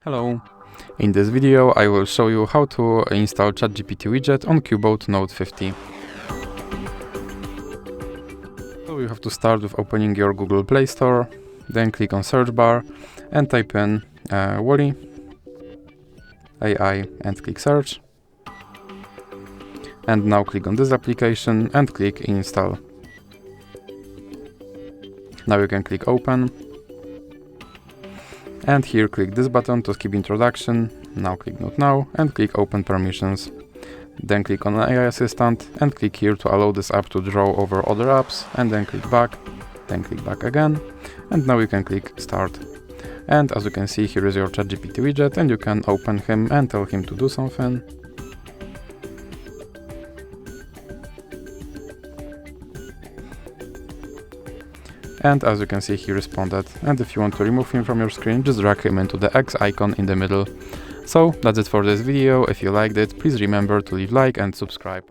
Hello! In this video I will show you how to install ChatGPT widget on Cubot Note 50. So you have to start with opening your Google Play Store, then click on search bar and type in Wally AI and click search. And now click on this application and click install. Now you can click open. And here click this button to skip introduction. Now click not now and click open permissions. Then click on AI assistant and click here to allow this app to draw over other apps, and then click back again, and now you can click start. And as you can see, here is your ChatGPT widget and you can open him and tell him to do something. And as you can see, he responded. And if you want to remove him from your screen, just drag him into the X icon in the middle. So that's it for this video. If you liked it, please remember to leave a like and subscribe.